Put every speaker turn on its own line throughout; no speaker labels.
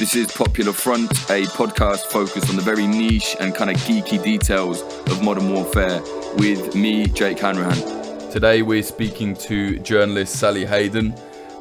This is Popular Front, a podcast focused on the very niche and kind of geeky details of modern warfare with me, Jake Hanrahan. Today we're speaking to journalist Sally Hayden,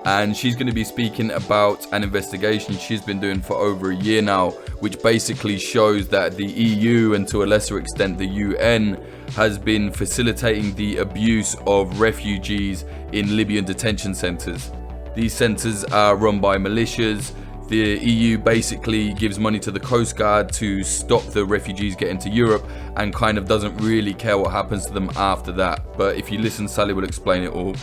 and she's going to be speaking about an investigation she's been doing for over a year now, which basically shows that the EU and to a lesser extent the UN has been facilitating the abuse of refugees in Libyan detention centres. These centres are run by militias. The EU basically gives money to the Coast Guard to stop the refugees getting to Europe and kind of doesn't really care what happens to them after that. But if you listen, Sally will explain it all.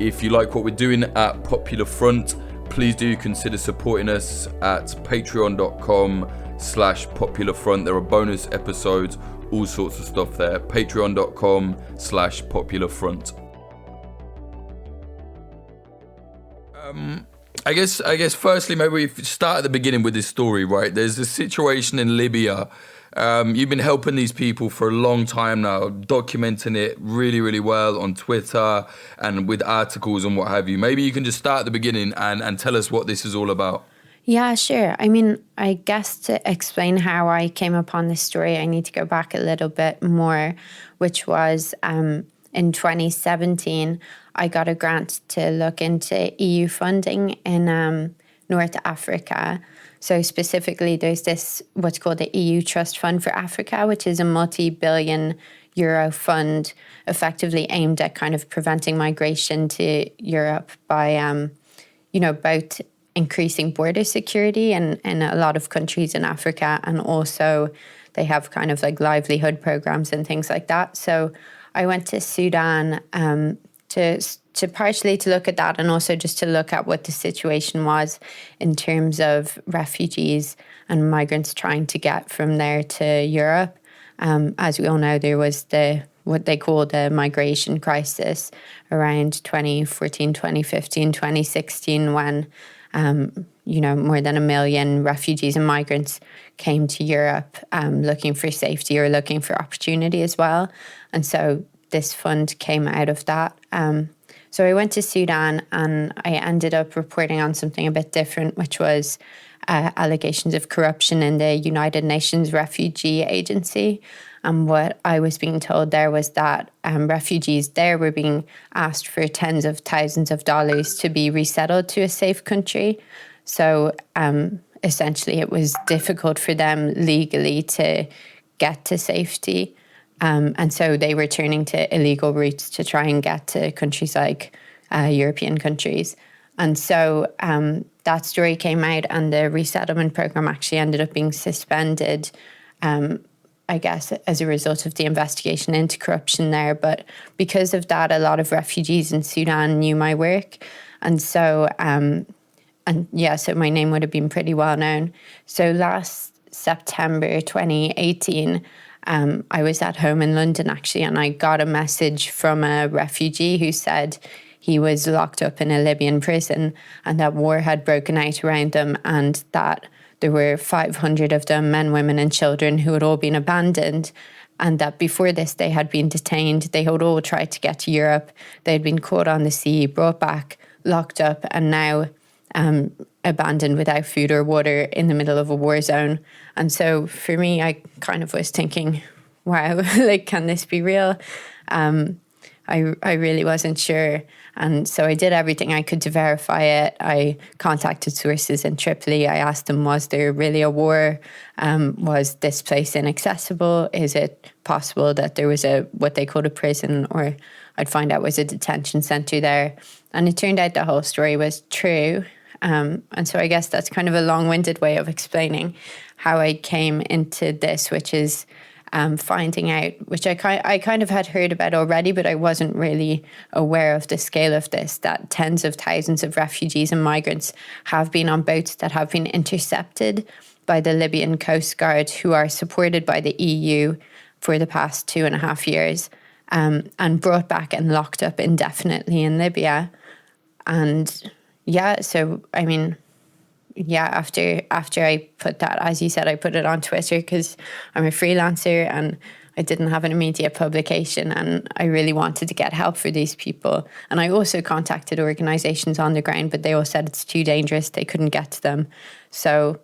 If you like what we're doing at Popular Front, please do consider supporting us at patreon.com/popularfront. There are bonus episodes, all sorts of stuff there. patreon.com/popularfront. I guess firstly, maybe we start at the beginning with this story, right? There's a situation in Libya. You've been helping these people for a long time now, documenting it really, really well on Twitter and with articles and what have you. Maybe you can just start at the beginning and tell us what this is all about.
Yeah, sure. I mean, I guess to explain how I came upon this story, I need to go back a little bit more, which was in 2017, I got a grant to look into EU funding in North Africa. So specifically, there's this, what's called the EU Trust Fund for Africa, which is a multi-billion euro fund effectively aimed at kind of preventing migration to Europe by, both increasing border security in a lot of countries in Africa, and also they have kind of like livelihood programs and things like that. So I went to Sudan to partially to look at that, and also just to look at what the situation was in terms of refugees and migrants trying to get from there to Europe. As we all know, there was what they call the migration crisis around 2014, 2015, 2016, when more than 1 million refugees and migrants came to Europe looking for safety or looking for opportunity as well. And so this fund came out of that. So I went to Sudan and I ended up reporting on something a bit different, which was allegations of corruption in the United Nations Refugee Agency. And what I was being told there was that refugees there were being asked for tens of thousands of dollars to be resettled to a safe country. So essentially it was difficult for them legally to get to safety. And so they were turning to illegal routes to try and get to countries like European countries. And so that story came out, and the resettlement program actually ended up being suspended, I guess, as a result of the investigation into corruption there. But because of that, a lot of refugees in Sudan knew my work. And so, so my name would have been pretty well known. So last September 2018, I was at home in London, actually, and I got a message from a refugee who said he was locked up in a Libyan prison and that war had broken out around them, and that there were 500 of them, men, women and children, who had all been abandoned, and that before this they had been detained. They had all tried to get to Europe. They had been caught on the sea, brought back, locked up, and now abandoned without food or water in the middle of a war zone. And so for me, I kind of was thinking, wow, can this be real? I really wasn't sure. And so I did everything I could to verify it. I contacted sources in Tripoli. I asked them, was there really a war? Was this place inaccessible? Is it possible that there was what they called a prison, or I'd find out was a detention centre there? And it turned out the whole story was true. And so I guess that's kind of a long-winded way of explaining how I came into this, which is finding out, which I kind of had heard about already, but I wasn't really aware of the scale of this, that tens of thousands of refugees and migrants have been on boats that have been intercepted by the Libyan Coast Guard, who are supported by the EU for the past 2.5 years, and brought back and locked up indefinitely in Libya. And so, I mean, after I put that, as you said, I put it on Twitter because I'm a freelancer and I didn't have an immediate publication, and I really wanted to get help for these people. And I also contacted organizations on the ground, but they all said it's too dangerous. They couldn't get to them. So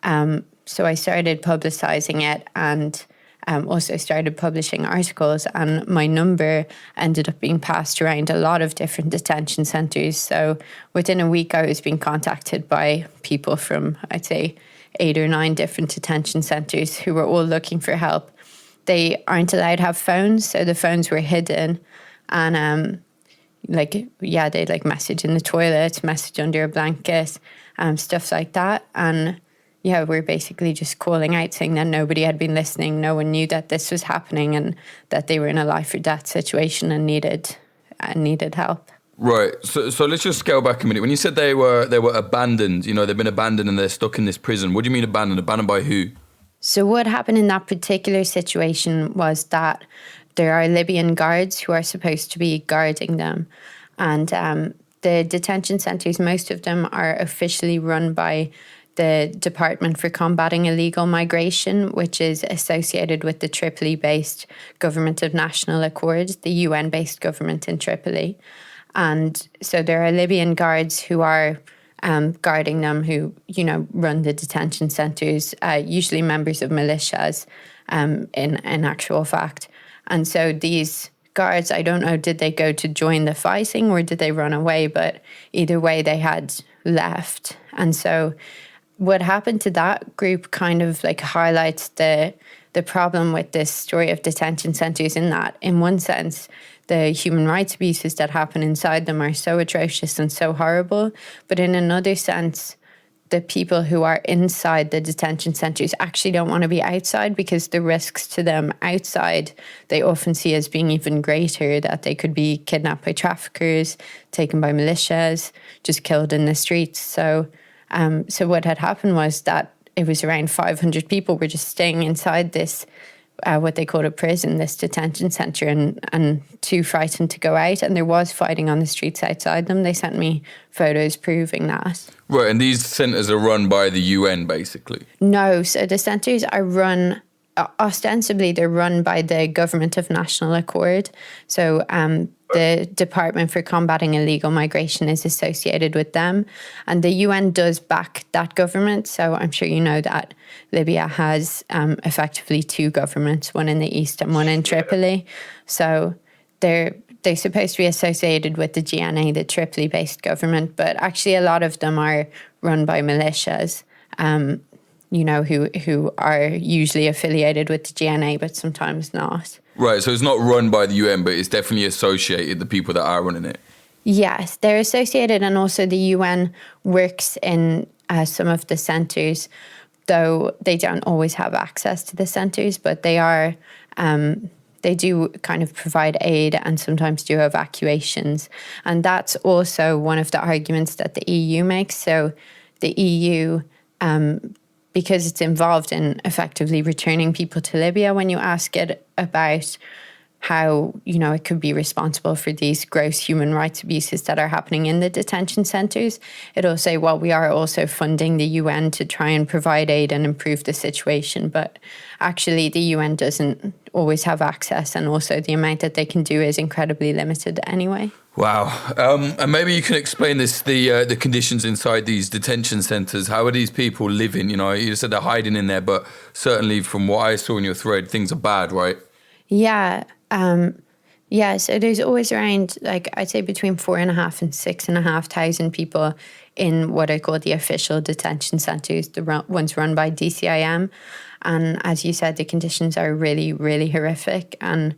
I started publicizing it, and also started publishing articles, and my number ended up being passed around a lot of different detention centres. So within a week, I was being contacted by people from, I'd say, 8 or 9 different detention centres who were all looking for help. They aren't allowed to have phones, so the phones were hidden, and they'd like message in the toilet, message under a blanket, stuff like that. And yeah, we're basically just calling out saying that nobody had been listening. No one knew that this was happening and that they were in a life or death situation and needed help.
Right. So let's just scale back a minute. When you said they were abandoned, they've been abandoned and they're stuck in this prison. What do you mean abandoned? Abandoned by who?
So what happened in that particular situation was that there are Libyan guards who are supposed to be guarding them. And the detention centres, most of them are officially run by the Department for Combating Illegal Migration, which is associated with the Tripoli-based Government of National Accord, the UN-based government in Tripoli. And so there are Libyan guards who are guarding them, who, run the detention centres, usually members of militias in actual fact. And so these guards, I don't know, did they go to join the fighting or did they run away? But either way, they had left. And so what happened to that group kind of like highlights the problem with this story of detention centres, in that, in one sense, the human rights abuses that happen inside them are so atrocious and so horrible. But in another sense, the people who are inside the detention centres actually don't want to be outside, because the risks to them outside they often see as being even greater, that they could be kidnapped by traffickers, taken by militias, just killed in the streets. So what had happened was that it was around 500 people were just staying inside this, what they called a prison, this detention centre, and too frightened to go out. And there was fighting on the streets outside them. They sent me photos proving that.
Right, and these centres are run by the UN, basically?
No, so the centres are run, ostensibly they're run by the Government of National Accord. So the Department for Combating Illegal Migration is associated with them. And the UN does back that government. So I'm sure you know that Libya has effectively 2 governments, one in the east and one in Tripoli. So they're supposed to be associated with the GNA, the Tripoli-based government, but actually a lot of them are run by militias, who are usually affiliated with the GNA, but sometimes not.
Right, so it's not run by the UN, but it's definitely associated, the people that are running it.
Yes, they're associated, and also the UN works in some of the centres, though they don't always have access to the centres, but they are, they do kind of provide aid and sometimes do evacuations. And that's also one of the arguments that the EU makes. So the EU, because it's involved in effectively returning people to Libya, when you ask it about how, it could be responsible for these gross human rights abuses that are happening in the detention centres, it'll say, well, we are also funding the UN to try and provide aid and improve the situation. But actually, the UN doesn't always have access, and also the amount that they can do is incredibly limited anyway.
Wow. And maybe you can explain this, the conditions inside these detention centres. How are these people living? You said they're hiding in there, but certainly from what I saw in your thread, things are bad, right?
Yeah. So there's always around, I'd say between 4,500 and 6,500 people in what I call the official detention centres, the ones run by DCIM. And as you said, the conditions are really, really horrific. And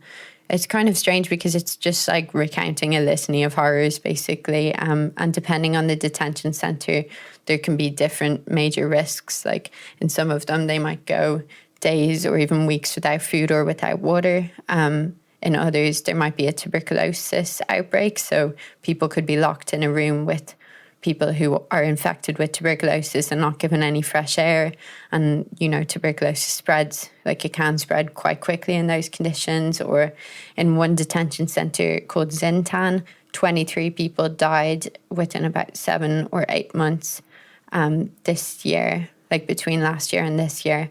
it's kind of strange because it's just like recounting a litany of horrors, basically. And depending on the detention centre, there can be different major risks. Like in some of them, they might go days or even weeks without food or without water. In others, there might be a tuberculosis outbreak. So people could be locked in a room with people who are infected with tuberculosis and not given any fresh air. And, tuberculosis spreads, it can spread quite quickly in those conditions. Or in one detention centre called Zintan, 23 people died within about 7 or 8 months this year, between last year and this year.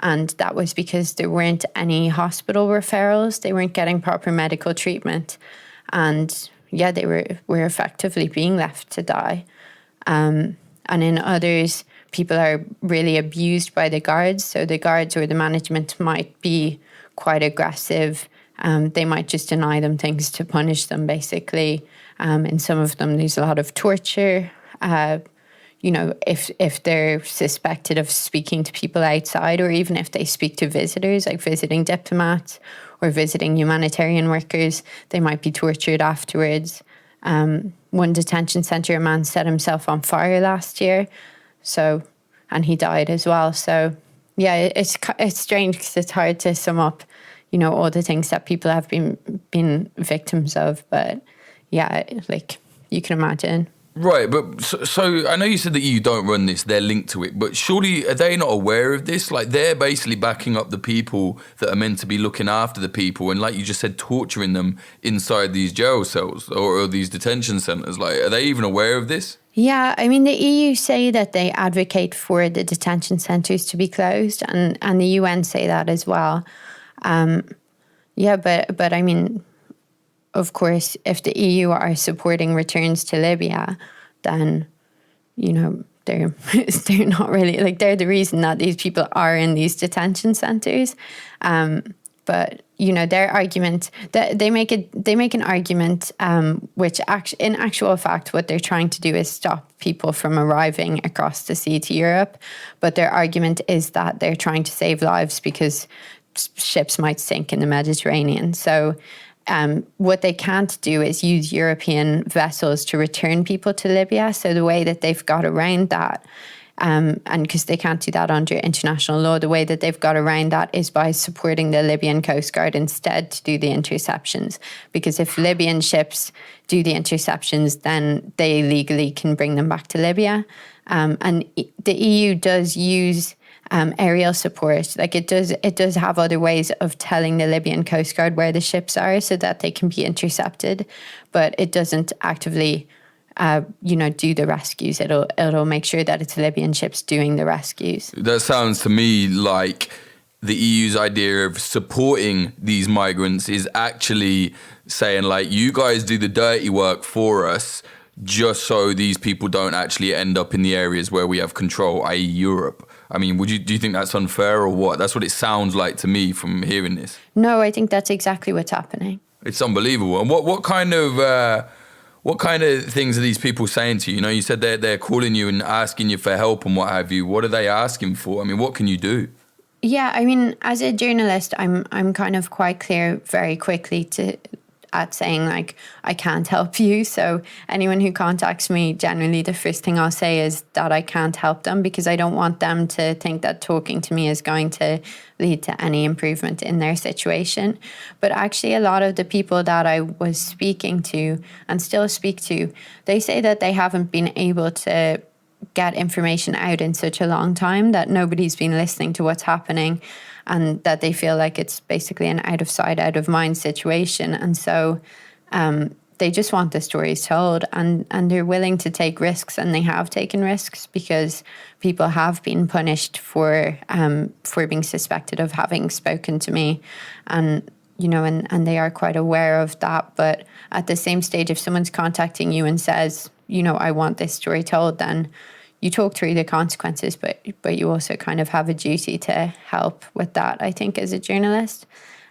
And that was because there weren't any hospital referrals. They weren't getting proper medical treatment. And yeah, they were effectively being left to die. And in others, people are really abused by the guards. So the guards or the management might be quite aggressive. They might just deny them things to punish them, basically. In some of them, there's a lot of torture. If they're suspected of speaking to people outside, or even if they speak to visitors, like visiting diplomats or visiting humanitarian workers, they might be tortured afterwards. One detention centre, a man set himself on fire last year, and he died as well. So, yeah, it's strange because it's hard to sum up, all the things that people have been victims of. But yeah, like you can imagine.
Right, but so I know you said that you don't run this, they're linked to it, but surely are they not aware of this? Like, they're basically backing up the people that are meant to be looking after the people and, like you just said, torturing them inside these jail cells or these detention centres. Like, are they even aware of this?
Yeah, I mean, the EU say that they advocate for the detention centres to be closed, and the UN say that as well. But I mean, of course, if the EU are supporting returns to Libya, then, they're not really, like, they're the reason that these people are in these detention centres. But, their argument, they make an argument which in actual fact, what they're trying to do is stop people from arriving across the sea to Europe. But their argument is that they're trying to save lives because ships might sink in the Mediterranean. So what they can't do is use European vessels to return people to Libya. So the way that they've got around that, and because they can't do that under international law, the way that they've got around that is by supporting the Libyan Coast Guard instead to do the interceptions. Because if Libyan ships do the interceptions, then they legally can bring them back to Libya. And the EU does use aerial support. Like, it does have other ways of telling the Libyan Coast Guard where the ships are so that they can be intercepted, but it doesn't actively, do the rescues. It'll make sure that it's Libyan ships doing the rescues.
That sounds to me like the EU's idea of supporting these migrants is actually saying, like, you guys do the dirty work for us, just so these people don't actually end up in the areas where we have control, i.e. Europe. I mean, do you think that's unfair or what? That's what it sounds like to me from hearing this.
No, I think that's exactly what's happening.
It's unbelievable. And what kind of things are these people saying to you? You said they're calling you and asking you for help and what have you. What are they asking for? I mean, what can you do?
Yeah, I mean, as a journalist, I'm kind of quite clear very quickly at saying, like, I can't help you. So anyone who contacts me, generally the first thing I'll say is that I can't help them, because I don't want them to think that talking to me is going to lead to any improvement in their situation. But actually, a lot of the people that I was speaking to and still speak to, they say that they haven't been able to get information out in such a long time, that nobody's been listening to what's happening, and that they feel like it's basically an out of sight, out of mind situation. And so they just want the stories told, and they're willing to take risks, and they have taken risks because people have been punished for being suspected of having spoken to me. And they are quite aware of that. But at the same stage, if someone's contacting you and says, I want this story told, then you talk through the consequences, but you also kind of have a duty to help with that, I think, as a journalist.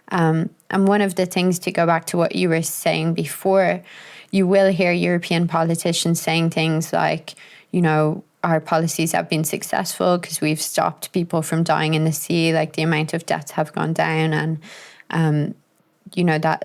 And one of the things, to go back to what you were saying before, you will hear European politicians saying things like, our policies have been successful because we've stopped people from dying in the sea, like the amount of deaths have gone down, and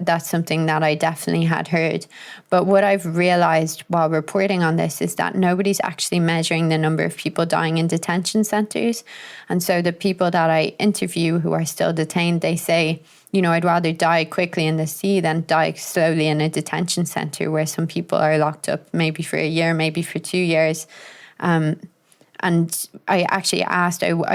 that's something that I definitely had heard. But what I've realized while reporting on this is that nobody's actually measuring the number of people dying in detention centers. And so the people that I interview who are still detained, they say, I'd rather die quickly in the sea than die slowly in a detention center where some people are locked up maybe for a year, maybe for 2 years. And And I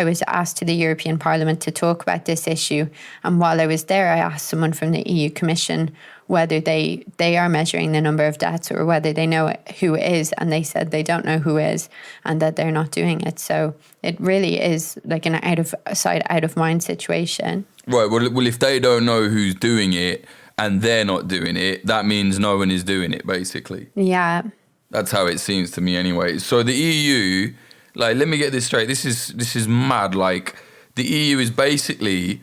was asked to the European Parliament to talk about this issue. And while I was there, I asked someone from the EU Commission whether they are measuring the number of deaths or whether they know who is. And they said they don't know who is and that they're not doing it. So it really is like an out of sight, out of mind situation.
Right. Well, if they don't know who's doing it and they're not doing it, that means no one is doing it, basically.
Yeah.
That's how it seems to me anyway. So the EU... Like, let me get this straight. This is mad. Like, the EU is basically,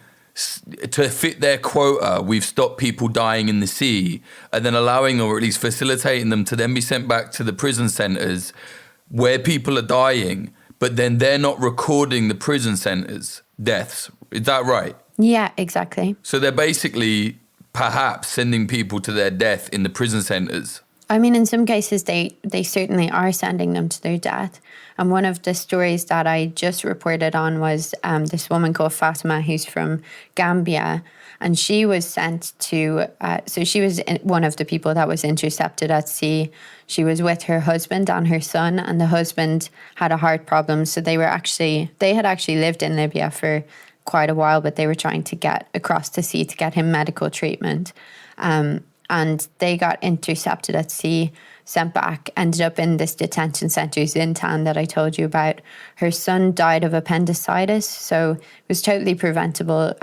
to fit their quota, we've stopped people dying in the sea and then allowing them, or at least facilitating them, to then be sent back to the prison centres where people are dying, but then they're not recording the prison centres' deaths. Is that right?
Yeah, exactly.
So they're basically perhaps sending people to their death in the prison centres.
I mean, in some cases, they certainly are sending them to their death. And one of the stories that I just reported on was this woman called Fatima, who's from Gambia. And she was sent to, so she was one of the people that was intercepted at sea. She was with her husband and her son, and the husband had a heart problem. So they had actually lived in Libya for quite a while, but they were trying to get across the sea to get him medical treatment. And they got intercepted at sea, sent back, ended up in this detention centre, Zintan, that I told you about. Her son died of appendicitis, so it was totally preventable.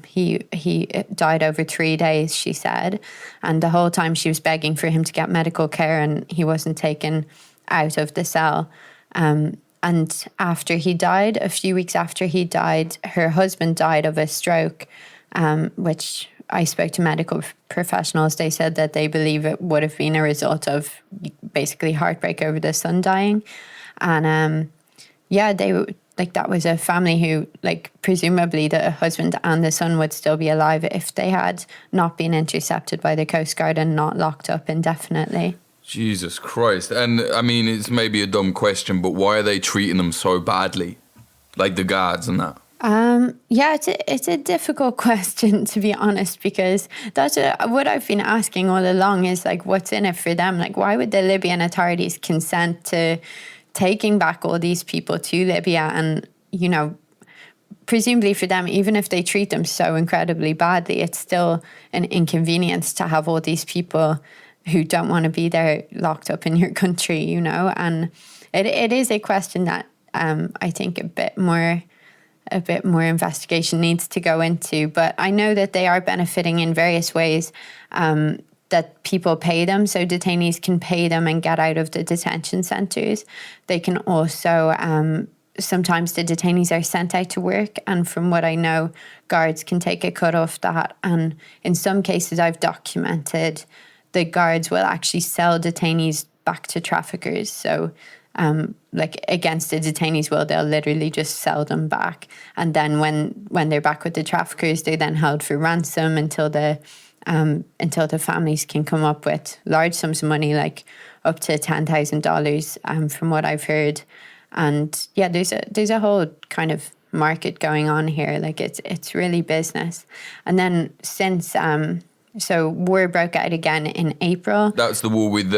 He died over 3 days, she said. And the whole time she was begging for him to get medical care, and he wasn't taken out of the cell. And after he died, a few weeks after he died, her husband died of a stroke, which... I spoke to medical professionals. They said that they believe it would have been a result of basically heartbreak over the son dying. And that was a family who, like, presumably the husband and the son would still be alive if they had not been intercepted by the Coast Guard and not locked up indefinitely.
Jesus Christ. And I mean, it's maybe a dumb question, but why are they treating them so badly? Like the guards and that?
It's a difficult question, to be honest, because that's what I've been asking all along is, like, what's in it for them? Like, why would the Libyan authorities consent to taking back all these people to Libya? And, you know, presumably for them, even if they treat them so incredibly badly, it's still an inconvenience to have all these people who don't want to be there locked up in your country, you know? And it is a question that I think a bit more investigation needs to go into. But I know that they are benefiting in various ways, that people pay them. So detainees can pay them and get out of the detention centres. They can also, sometimes the detainees are sent out to work. And from what I know, guards can take a cut off that. And in some cases I've documented, the guards will actually sell detainees back to traffickers. So like against the detainees' will, they'll literally just sell them back. And then when they're back with the traffickers, they're then held for ransom until the families can come up with large sums of money, like up to $10,000, from what I've heard. And yeah, there's a whole kind of market going on here. Like it's really business. And then since so war broke out again in April.
That's the war with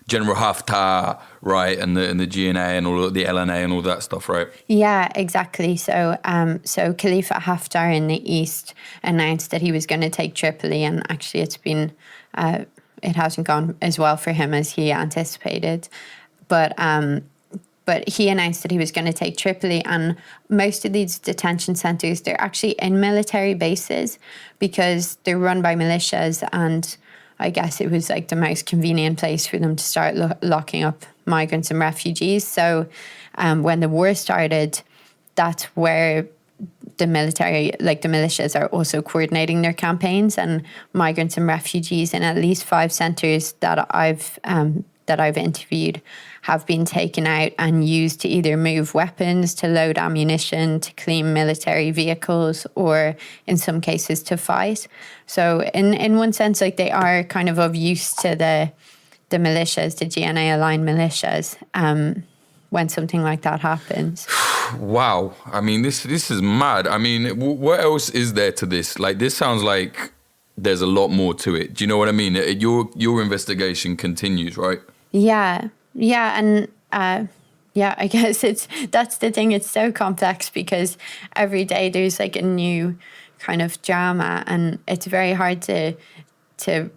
General Haftar, right, and the GNA and all of the LNA and all that stuff, right?
Yeah, exactly. So Khalifa Haftar in the east announced that he was going to take Tripoli, and actually it hasn't gone as well for him as he anticipated. But he announced that he was going to take Tripoli, and most of these detention centres, they're actually in military bases because they're run by militias, and I guess it was like the most convenient place for them to start locking up migrants and refugees. So when the war started, that's where the military, like the militias, are also coordinating their campaigns, and migrants and refugees in at least 5 centres that I've interviewed have been taken out and used to either move weapons, to load ammunition, to clean military vehicles, or in some cases to fight. So in one sense, like, they are kind of use to the militias, the GNA-aligned militias, when something like that happens.
Wow. I mean, this is mad. I mean, what else is there to this? Like, this sounds like there's a lot more to it. Do you know what I mean? Your investigation continues, right?
Yeah, and Yeah, I guess that's the thing. It's so complex because every day there's like a new kind of drama, and it's very hard to it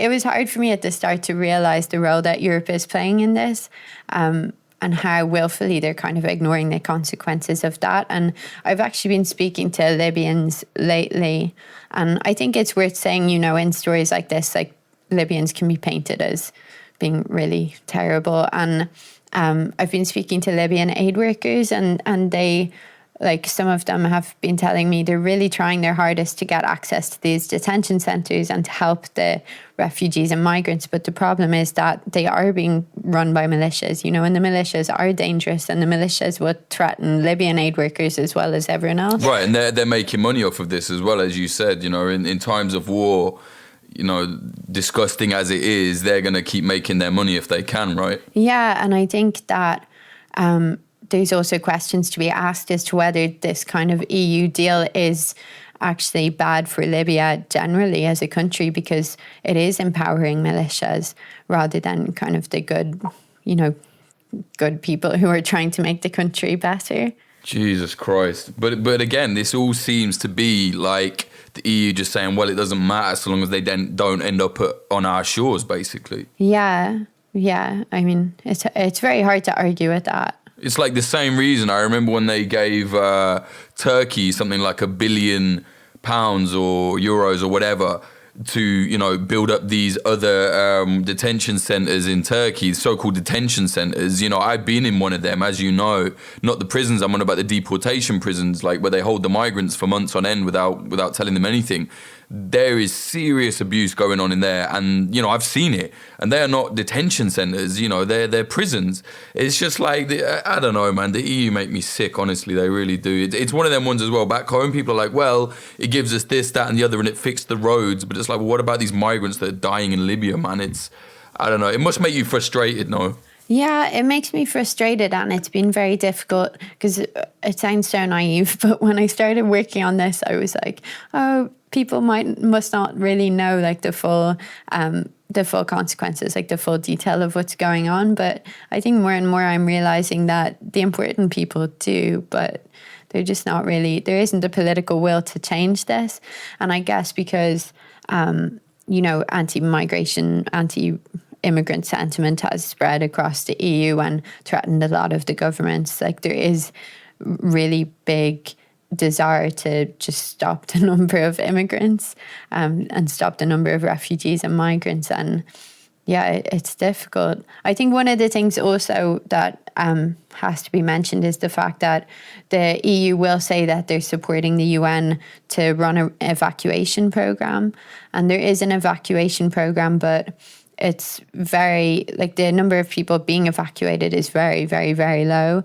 was hard for me at the start to realize the role that Europe is playing in this, and how willfully they're kind of ignoring the consequences of that. And I've actually been speaking to Libyans lately, and I think it's worth saying, you know, in stories like this, like Libyans can be painted as being really terrible. And I've been speaking to Libyan aid workers, and they, like, some of them have been telling me they're really trying their hardest to get access to these detention centres and to help the refugees and migrants. But the problem is that they are being run by militias, you know, and the militias are dangerous, and the militias would threaten Libyan aid workers as well as everyone else.
Right, and they're making money off of this as well, as you said, you know, in times of war, you know, disgusting as it is, they're going to keep making their money if they can, right?
Yeah, and I think that there's also questions to be asked as to whether this kind of EU deal is actually bad for Libya generally as a country, because it is empowering militias rather than kind of the good, you know, good people who are trying to make the country better.
Jesus Christ. But again, this all seems to be like the EU just saying, well, it doesn't matter so long as they then don't end up on our shores, basically.
Yeah. I mean, it's very hard to argue with that.
It's like the same reason. I remember when they gave Turkey something like £1 billion or euros or whatever to, you know, build up these other detention centres in Turkey, so-called detention centres. You know, I've been in one of them, as you know, not the prisons. I'm on about the deportation prisons, like where they hold the migrants for months on end without telling them anything. There is serious abuse going on in there, and you know, I've seen it, and they are not detention centres, you know, they're prisons. It's just like, I don't know, man, the EU make me sick, honestly, they really do. It's one of them ones as well. Back home, people are like, well, it gives us this, that and the other, and it fixed the roads, but it's like, well, what about these migrants that are dying in Libya, man? I don't know, it must make you frustrated, no?
Yeah, it makes me frustrated, and it's been very difficult because it sounds so naive, but when I started working on this, I was like, oh, people must not really know like the full consequences, like the full detail of what's going on. But I think more and more I'm realizing that the important people do, but they're just not really, there isn't a political will to change this. And I guess because, you know, anti-migration, anti-immigrant sentiment has spread across the EU and threatened a lot of the governments, like there is really big desire to just stop the number of immigrants and stop the number of refugees and migrants. And yeah, it's difficult. I think one of the things also that has to be mentioned is the fact that the EU will say that they're supporting the UN to run an evacuation program. And there is an evacuation program, but it's very, like the number of people being evacuated is very, very, very low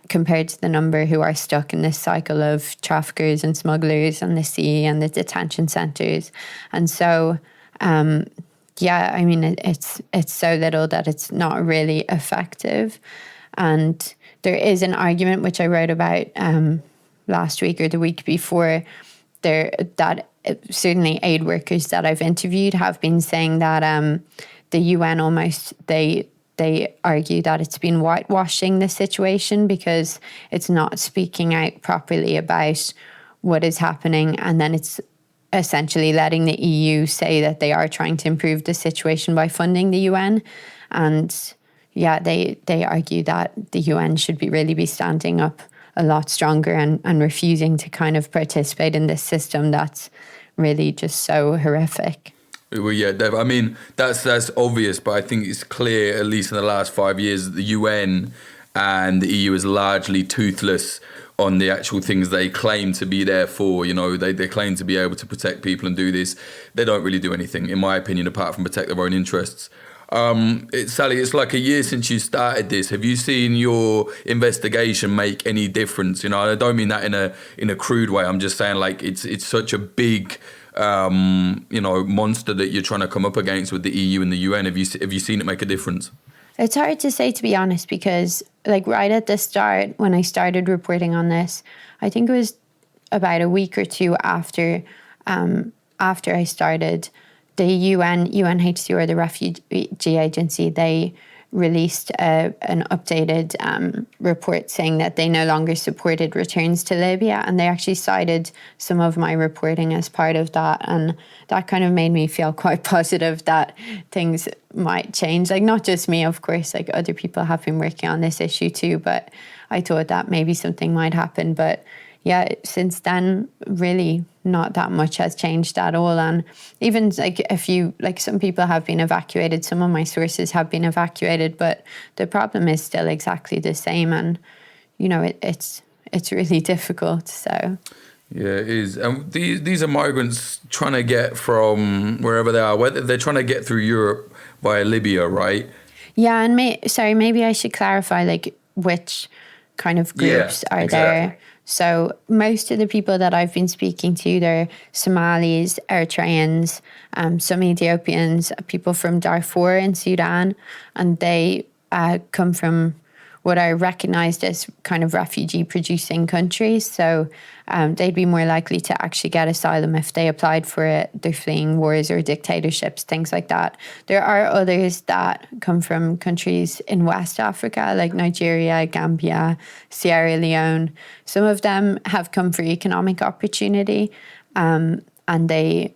compared to the number who are stuck in this cycle of traffickers and smugglers on the sea and the detention centres. And so, yeah, I mean, it's so little that it's not really effective. And there is an argument which I wrote about last week or the week before that certainly aid workers that I've interviewed have been saying that the UN almost, they argue that it's been whitewashing the situation because it's not speaking out properly about what is happening, and then it's essentially letting the EU say that they are trying to improve the situation by funding the UN. And yeah, they argue that the UN should really be standing up a lot stronger and refusing to kind of participate in this system that's really just so horrific.
Well, yeah, Dev, I mean, that's obvious, but I think it's clear, at least in the last 5 years, that the UN and the EU is largely toothless on the actual things they claim to be there for. You know, they claim to be able to protect people and do this. They don't really do anything, in my opinion, apart from protect their own interests. Sally, it's like a year since you started this. Have you seen your investigation make any difference? You know, I don't mean that in a crude way. I'm just saying, like, it's such a big monster that you're trying to come up against with the EU and the UN. Have you seen it make a difference?
It's hard to say, to be honest, because like right at the start, when I started reporting on this, I think it was about a week or two after I started, the UNHCR, the refugee agency, they released an updated report saying that they no longer supported returns to Libya, and they actually cited some of my reporting as part of that, and that kind of made me feel quite positive that things might change. Like, not just me, of course, like other people have been working on this issue too, but I thought that maybe something might happen. But yeah, since then, really not that much has changed at all. And even like some people have been evacuated, some of my sources have been evacuated, but the problem is still exactly the same. And, it's really difficult. So.
Yeah, it is. And these are migrants trying to get from wherever they are, whether they're trying to get through Europe via Libya, right?
Yeah, and maybe I should clarify like which kind of groups are there. So most of the people that I've been speaking to, they're Somalis, Eritreans, some Ethiopians, people from Darfur in Sudan, and they come from what I recognised as kind of refugee-producing countries. So they'd be more likely to actually get asylum if they applied for it. They're fleeing wars or dictatorships, things like that. There are others that come from countries in West Africa, like Nigeria, Gambia, Sierra Leone. Some of them have come for economic opportunity, and they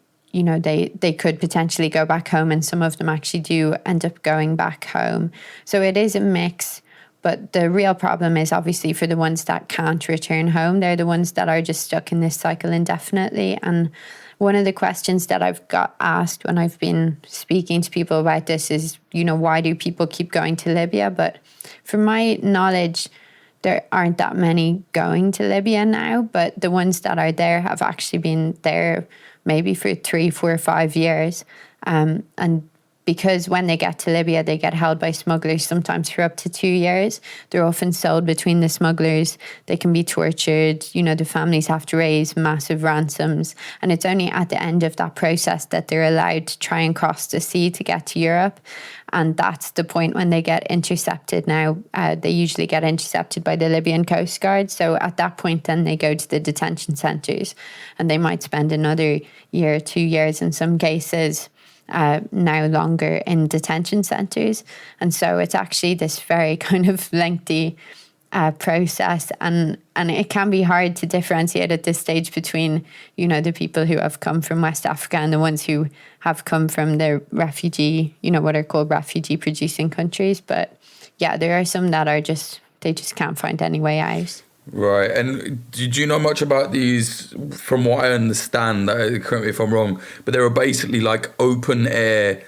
could potentially go back home, and some of them actually do end up going back home. So it is a mix. But the real problem is obviously for the ones that can't return home. They're the ones that are just stuck in this cycle indefinitely. And one of the questions that I've got asked when I've been speaking to people about this is, why do people keep going to Libya? But from my knowledge, there aren't that many going to Libya now, but the ones that are there have actually been there maybe for 3, 4, 5 years. And because when they get to Libya, they get held by smugglers, sometimes for up to 2 years. They're often sold between the smugglers. They can be tortured. The families have to raise massive ransoms. And it's only at the end of that process that they're allowed to try and cross the sea to get to Europe. And that's the point when they get intercepted now. They usually get intercepted by the Libyan Coast Guard. So at that point, then they go to the detention centres, and they might spend another year, 2 years in some cases, now longer in detention centres. And so it's actually this very kind of lengthy process, and it can be hard to differentiate at this stage between, the people who have come from West Africa and the ones who have come from the refugee, what are called refugee producing countries. But yeah, there are some that they just can't find any way out.
Right. And do you know much about these? From what I understand, correct me if I'm wrong, but there are basically like open air,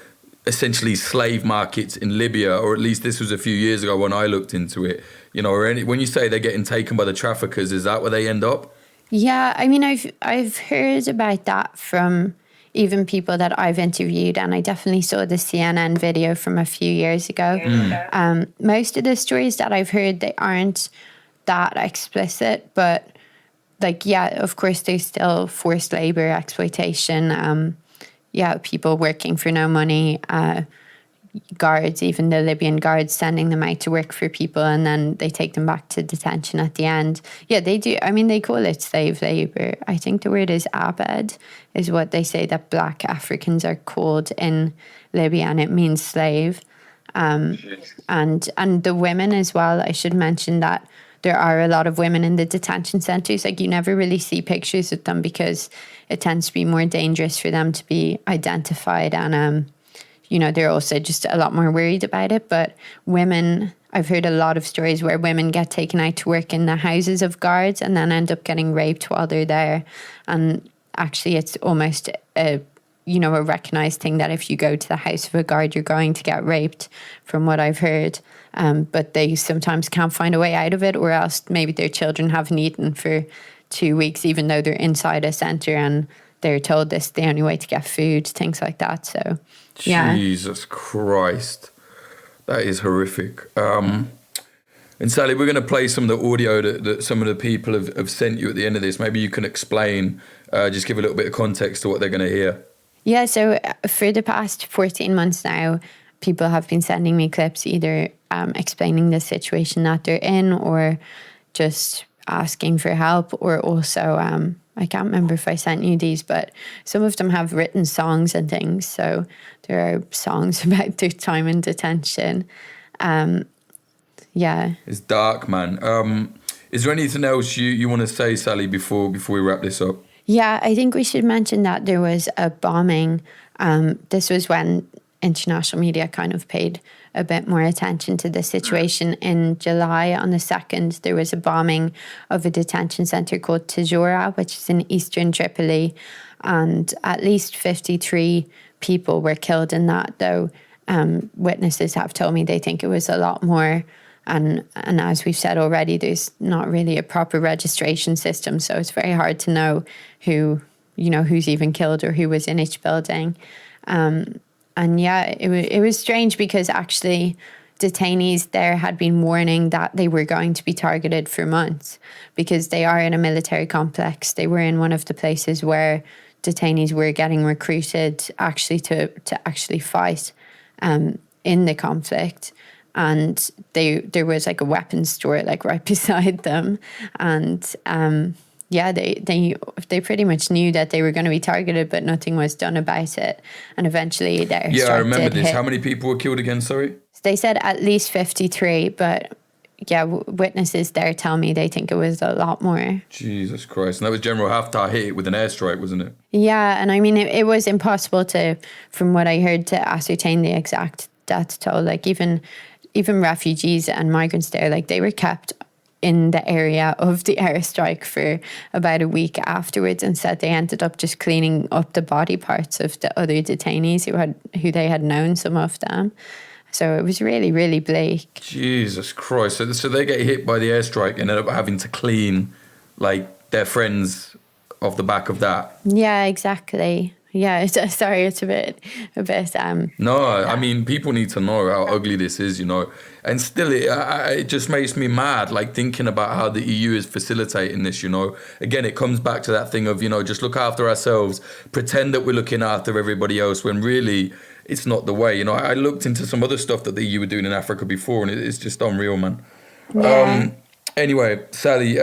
essentially slave markets in Libya, or at least this was a few years ago when I looked into it. When you say they're getting taken by the traffickers, is that where they end up? Yeah,
I mean, I've heard about that from even people that I've interviewed, and I definitely saw the CNN video from a few years ago. Most of the stories that I've heard, they aren't that explicit, but of course there's still forced labor, exploitation, people working for no money, guards, even the Libyan guards, sending them out to work for people, and then they take them back to detention at the end. Yeah, they do. I mean, they call it slave labor. I think the word is abed, is what they say that Black Africans are called in Libya, and it means slave. And the women as well, I should mention that there are a lot of women in the detention centres. Like, you never really see pictures of them because it tends to be more dangerous for them to be identified. And, they're also just a lot more worried about it. But women, I've heard a lot of stories where women get taken out to work in the houses of guards and then end up getting raped while they're there. And actually, it's almost a recognised thing that if you go to the house of a guard, you're going to get raped, from what I've heard. But they sometimes can't find a way out of it, or else maybe their children haven't eaten for 2 weeks, even though they're inside a centre and they're told this is the only way to get food, things like that. So, yeah.
Jesus Christ. That is horrific. And Sally, we're going to play some of the audio that some of the people have sent you at the end of this. Maybe you can explain, just give a little bit of context to what they're going to hear.
Yeah, so for the past 14 months now, people have been sending me clips either explaining the situation that they're in, or just asking for help, or also, I can't remember if I sent you these, but some of them have written songs and things. So there are songs about their time in detention. Yeah.
It's dark, man. Is there anything else you want to say, Sally, before we wrap this up?
Yeah, I think we should mention that there was a bombing. This was when international media kind of paid a bit more attention to the situation. In July, on the 2nd, there was a bombing of a detention centre called Tajura, which is in eastern Tripoli. And at least 53 people were killed in that, though witnesses have told me they think it was a lot more. And as we've said already, there's not really a proper registration system, so it's very hard to know who's even killed or who was in each building. And yeah, it was strange because actually detainees there had been warning that they were going to be targeted for months because they are in a military complex. They were in one of the places where detainees were getting recruited actually to actually fight in the conflict. And there was like a weapons store like right beside them. And they pretty much knew that they were going to be targeted, but nothing was done about it. And eventually their strike
I remember this.
hit.
How many people were killed again, sorry?
They said at least 53, but yeah, witnesses there tell me they think it was a lot more.
Jesus Christ. And that was General Haftar hit it with an airstrike, wasn't it?
Yeah, and I mean, it was impossible from what I heard, to ascertain the exact death toll. Like even refugees and migrants there, like they were kept in the area of the airstrike for about a week afterwards, and said they ended up just cleaning up the body parts of the other detainees who they had known, some of them. So it was really, really bleak. Jesus
Christ. So they get hit by the airstrike and end up having to clean like their friends off the back of that.
Yeah, exactly. Yeah, sorry, it's a bit.
No, I mean, people need to know how ugly this is, and still it just makes me mad, like thinking about how the EU is facilitating this, Again, it comes back to that thing of, just look after ourselves, pretend that we're looking after everybody else, when really it's not the way. I looked into some other stuff that the EU were doing in Africa before, and it's just unreal, man.
Yeah.
Anyway, Sally,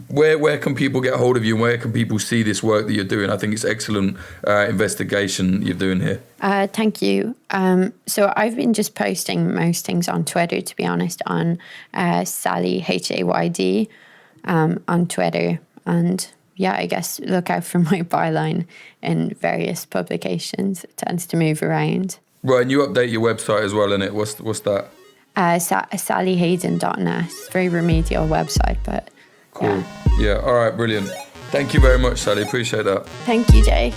where can people get hold of you, and where can people see this work that you're doing? I think it's excellent investigation you're doing here.
Thank you. So I've been just posting most things on Twitter, to be honest, on Sally Hayd on Twitter. And yeah, I guess look out for my byline in various publications. It tends to move around.
Right, and you update your website as well, innit? What's that?
SallyHayden.net. It's a very remedial website, but
cool. Yeah, all right, brilliant. Thank you very much, Sally. Appreciate that.
Thank you, Jake.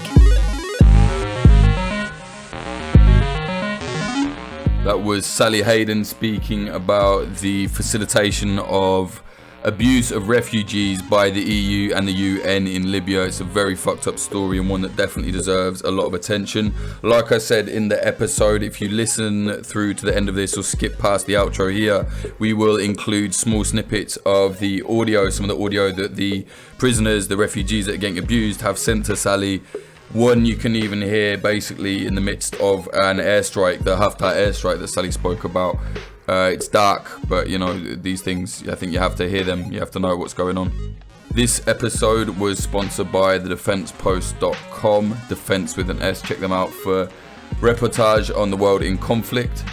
That was Sally Hayden speaking about the facilitation of abuse of refugees by the EU and the UN in Libya. It's a very fucked up story, and one that definitely deserves a lot of attention. Like I said in the episode, if you listen through to the end of this or skip past the outro here, we will include small snippets of the audio, some of the audio that the prisoners, the refugees that are getting abused, have sent to Sally. One you can even hear basically in the midst of an airstrike, the Haftar airstrike that Sally spoke about. It's dark, but these things, I think you have to hear them. You have to know what's going on. This episode was sponsored by thedefensepost.com, defense with an S. Check them out for reportage on the world in conflict.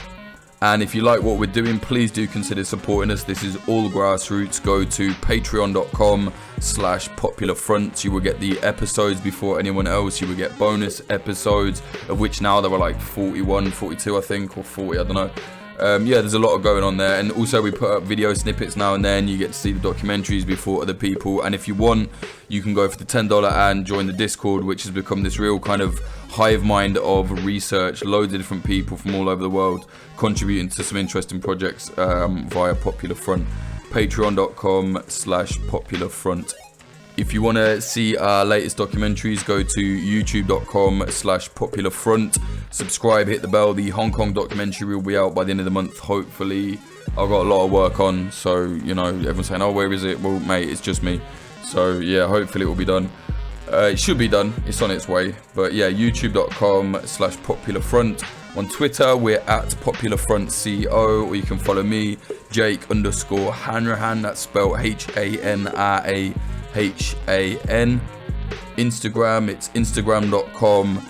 And if you like what we're doing, please do consider supporting us. This is all grassroots. Go to patreon.com/popularfront. You will get the episodes before anyone else. You will get bonus episodes, of which now there were like 41, 42, I think, or 40, I don't know. There's a lot going on there, and also we put up video snippets now and then. You get to see the documentaries before other people, and if you want, you can go for the $10 and join the Discord, which has become this real kind of hive mind of research. Loads of different people from all over the world contributing to some interesting projects via Popular Front. Patreon.com/popularfront. If you want to see our latest documentaries, go to youtube.com/popularfront. Subscribe, hit the bell. The Hong Kong documentary will be out by the end of the month, hopefully. I've got a lot of work on, so, everyone's saying, oh, where is it? Well, mate, it's just me. So, yeah, hopefully it will be done. It should be done. It's on its way. But, yeah, youtube.com/popularfront. On Twitter, we're at popularfrontco, or you can follow me, Jake_Hanrahan. That's spelled HANRAHAN. Instagram, it's instagram.com/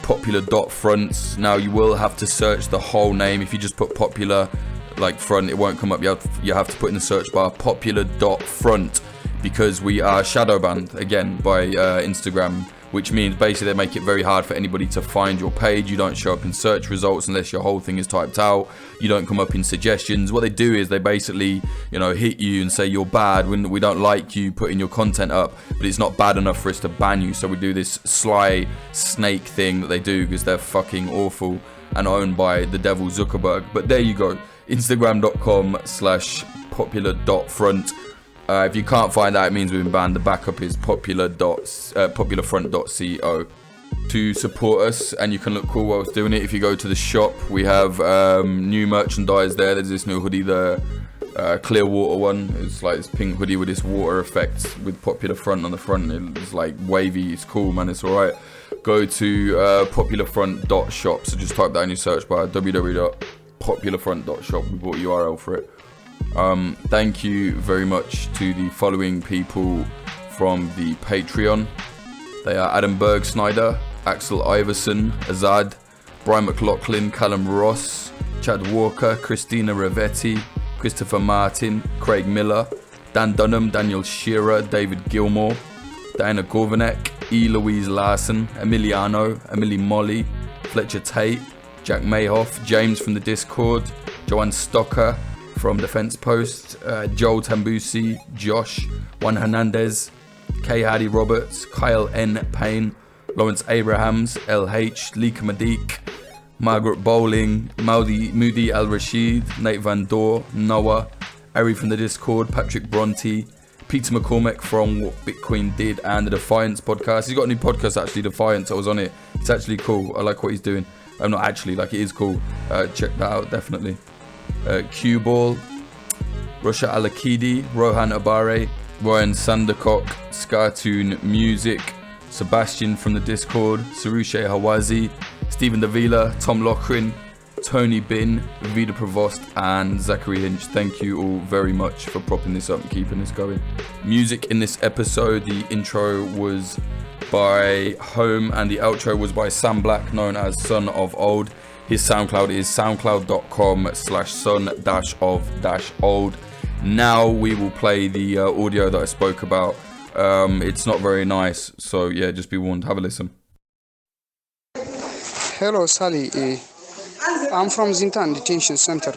popular.fronts. Now you will have to search the whole name. If you just put popular like front, it won't come up. You have to put in the search bar popular.front, because we are shadow banned again by Instagram, which means basically they make it very hard for anybody to find your page. You don't show up in search results unless your whole thing is typed out. You don't come up in suggestions. What they do is they basically, hit you and say you're bad when we don't like you putting your content up, but it's not bad enough for us to ban you. So we do this sly snake thing that they do because they're fucking awful and owned by the devil Zuckerberg. But there you go, Instagram.com/popular.front. If you can't find that, it means we've been banned. The backup is popularfront.co. To support us, and you can look cool whilst doing it, if you go to the shop, we have new merchandise there. There's this new hoodie, the clear water one. It's like this pink hoodie with this water effect with Popular Front on the front. It's like wavy. It's cool, man. It's alright. Go to popularfront.shop. So just type that in your search bar, www.popularfront.shop. We bought a URL for it. Thank you very much to the following people from the Patreon. They are Adam Berg Snyder, Axel Iverson, Azad, Brian McLaughlin, Callum Ross, Chad Walker, Christina Ravetti, Christopher Martin, Craig Miller, Dan Dunham, Daniel Shearer, David Gilmore, Diana Gorvanek, E. Louise Larson, Emiliano, Emily Molly, Fletcher Tate, Jack Mayhoff, James from the Discord, Joanne Stocker from Defense Post, Joel Tambusi, Josh, Juan Hernandez, Kay Hardy Roberts, Kyle N. Payne, Lawrence Abrahams, LH, Lika Madik, Margaret Bowling, Moody Al Rashid, Nate Van Dor, Noah, Ari from the Discord, Patrick Bronte, Peter McCormick from What Bitcoin Did, and the Defiance podcast. He's got a new podcast actually, Defiance. I was on it. It's actually cool. I like what he's doing. I'm not actually, like, it is cool. Check that out, definitely. Q-Ball, Rusha Alakidi, Rohan Abare, Ryan Sandercock, Scartoon Music, Sebastian from the Discord, Sarushe Hawazi, Stephen Davila, Tom Lochrin, Tony Bin, Vida Provost, and Zachary Hinch. Thank you all very much for propping this up and keeping this going. Music in this episode, the intro was by Home and the outro was by Sam Black, known as Son of Old. His SoundCloud is soundcloud.com/son-of-old. Now we will play the audio that I spoke about. It's not very nice, so yeah, just be warned. Have a listen.
Hello, Sally. I'm from Zintan Detention Center.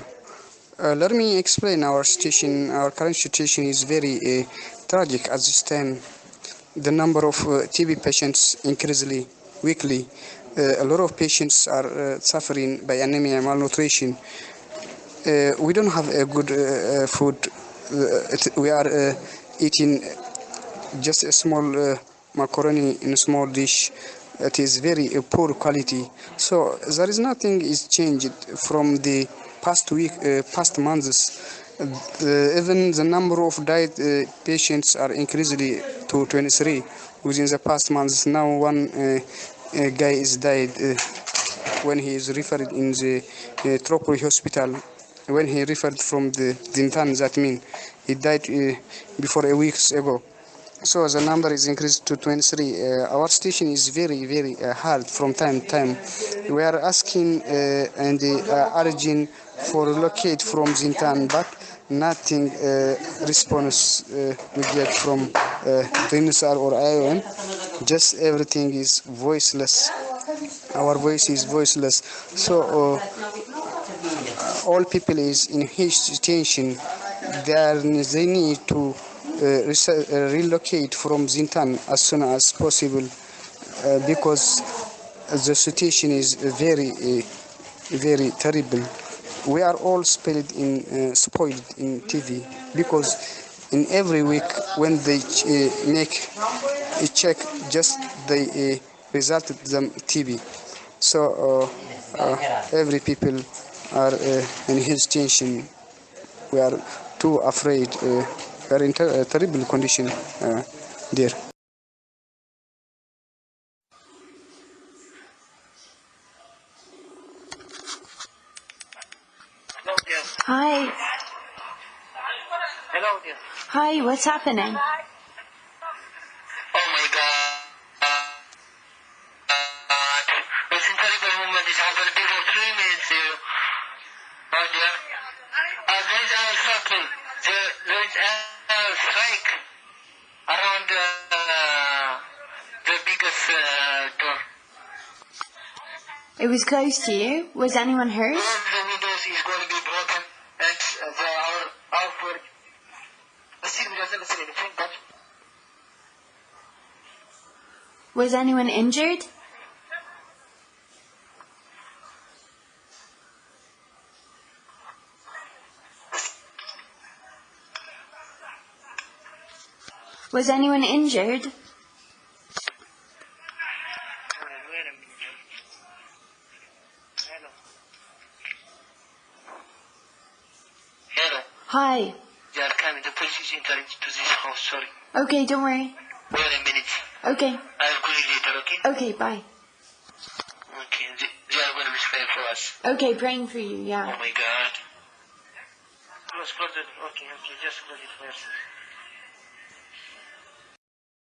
Let me explain our situation. Our current situation is very tragic at this time. The number of TB patients increasingly weekly. A lot of patients are suffering by anemia, malnutrition. We don't have a good food. We are eating just a small macaroni in a small dish. It is very poor quality. So there is nothing is changed from the past months. Even the number of died patients are increasingly to 23 within the past months. Now one guy is died when he is referred in the Tripoli hospital. When he referred from the Zintan, that means he died before a week ago. So the number is increased to 23. Our station is very, very hard from time to time. We are asking and urging for relocate from Zintan, but nothing response we get from DNSR or IOM. Just everything is voiceless. Our voice is voiceless. So all people is in huge tension. They need to relocate from Zintan as soon as possible because the situation is very, very terrible. We are all spoiled in TV because in every week when they make a check, just they resulted them TB. So every people are in his tension. We are too afraid. We are in a terrible condition there.
Hi.
Hello, dear.
Hi, what's happening?
Oh my God. is a circle. There is a strike around the biggest door.
It was close to you. Was anyone hurt?
All the windows is going to be broken, and our work.
Was anyone injured? Was anyone injured?
Hello.
Hi.
They are coming. The police is entering to this house. Sorry.
Okay, don't worry.
Wait a minute.
Okay.
I'll call you later, okay?
Okay, bye.
Okay. They are going to be praying for us.
Okay, praying for you, yeah.
Oh my God. Close the door. Okay. Just close it first.